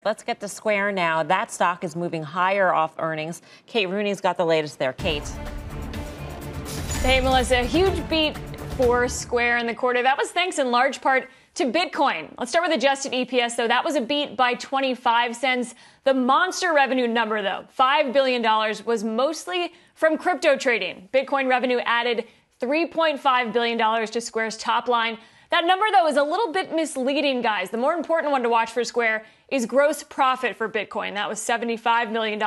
Let's get to Square now. That stock is moving higher off earnings. Kate Rooney's got the latest there. Kate. Hey, Melissa. A huge beat for Square in the quarter. That was thanks in large part to Bitcoin. Let's start with adjusted EPS, though. That was a beat by 25 cents. The monster revenue number, though, $5 billion, was mostly from crypto trading. Bitcoin revenue added $3.5 billion to Square's top line. That number, though, is a little bit misleading, guys. The more important one to watch for Square is gross profit for Bitcoin. That was $75 million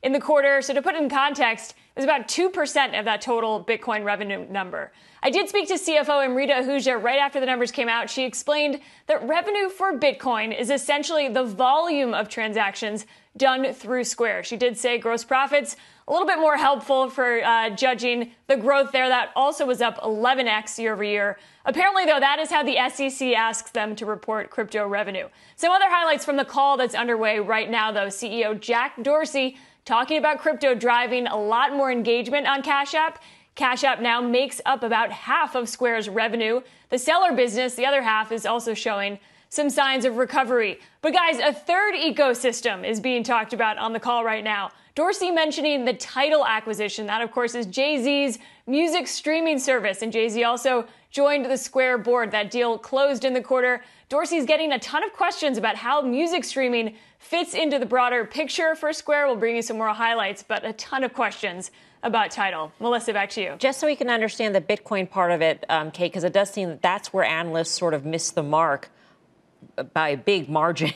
in the quarter. So to put it in context, it was about 2% of that total Bitcoin revenue number. I did speak to CFO Amrita Ahuja right after the numbers came out. She explained that revenue for Bitcoin is essentially the volume of transactions done through Square. She did say gross profits a little bit more helpful for judging the growth there. That also was up 11x year over year. Apparently, though, that is how the SEC asks them to report crypto revenue. Some other highlights from the call that's underway right now, though. CEO Jack Dorsey talking about crypto driving a lot more engagement on Cash App. Cash App now makes up about half of Square's revenue. The seller business, the other half, is also showing some signs of recovery. But guys, a third ecosystem is being talked about on the call right now. Dorsey mentioning the Tidal acquisition. That, of course, is Jay-Z's music streaming service. And Jay-Z also joined the Square board. That deal closed in the quarter. Dorsey's getting a ton of questions about how music streaming fits into the broader picture for Square. We'll bring you some more highlights, but a ton of questions about Tidal. Melissa, back to you. Just so we can understand the Bitcoin part of it, Kate, because it does seem that that's where analysts sort of miss the mark by a big margin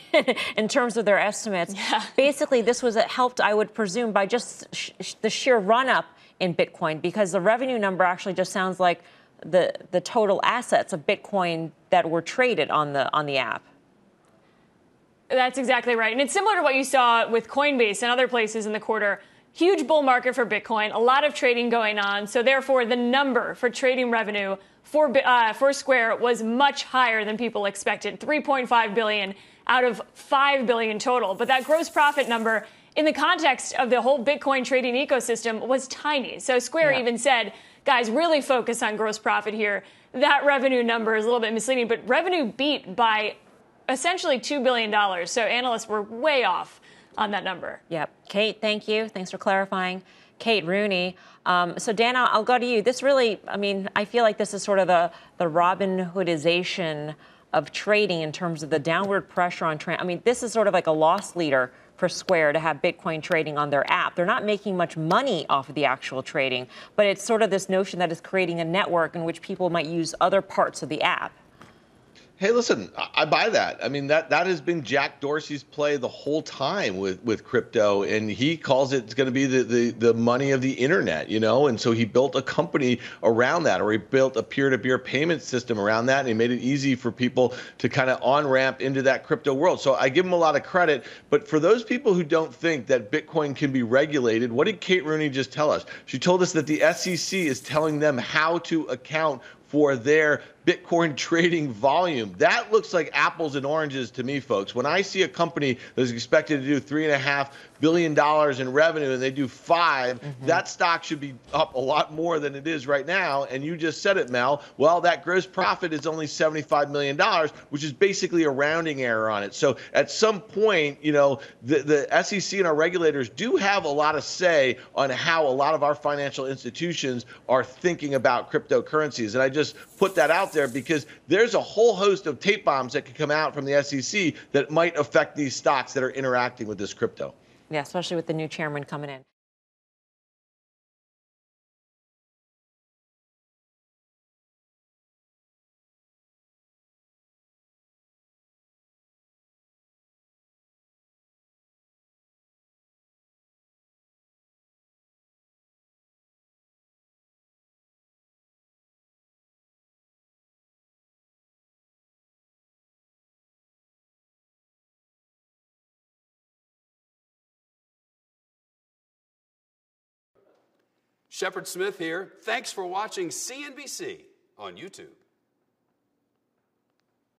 in terms of their estimates. Yeah. Basically, this was helped, I would presume, by just the sheer run-up in Bitcoin, because the revenue number actually just sounds like the total assets of Bitcoin that were traded on the app. That's exactly right. And it's similar to what you saw with Coinbase and other places in the quarter. Huge bull market for Bitcoin, a lot of trading going on. So therefore, the number for trading revenue for Square was much higher than people expected, $3.5 billion out of $5 billion total. But that gross profit number, in the context of the whole Bitcoin trading ecosystem, was tiny. So Square even said, guys, really focus on gross profit here. That revenue number is a little bit misleading, but revenue beat by essentially $2 billion. So analysts were way off on that number. Yep. Kate, thank you. Thanks for clarifying. Kate Rooney. So, Dan, I'll go to you. This really, I mean, I feel like this is sort of the Robin Hoodization of trading in terms of the downward pressure on I mean, this is sort of like a loss leader for Square to have Bitcoin trading on their app. They're not making much money off of the actual trading, but it's sort of this notion that it's creating a network in which people might use other parts of the app. Hey, listen, I buy that. I mean, that has been Jack Dorsey's play the whole time with crypto, and he calls it's going to be the money of the internet, you know, and so he built a company around that, or he built a peer-to-peer payment system around that, and he made it easy for people to kind of on-ramp into that crypto world. So I give him a lot of credit, but for those people who don't think that Bitcoin can be regulated, what did Kate Rooney just tell us? She told us that the SEC is telling them how to account for their Bitcoin trading volume. That looks like apples and oranges to me, folks. When I see a company that's expected to do $3.5 billion in revenue and they do $5 billion, that stock should be up a lot more than it is right now. And you just said it, Mel. Well, that gross profit is only $75 million, which is basically a rounding error on it. So at some point, you know, the SEC and our regulators do have a lot of say on how a lot of our financial institutions are thinking about cryptocurrencies. And I just put that out there because there's a whole host of tape bombs that could come out from the SEC that might affect these stocks that are interacting with this crypto. Yeah, especially with the new chairman coming in. Shepard Smith here. Thanks for watching CNBC on YouTube.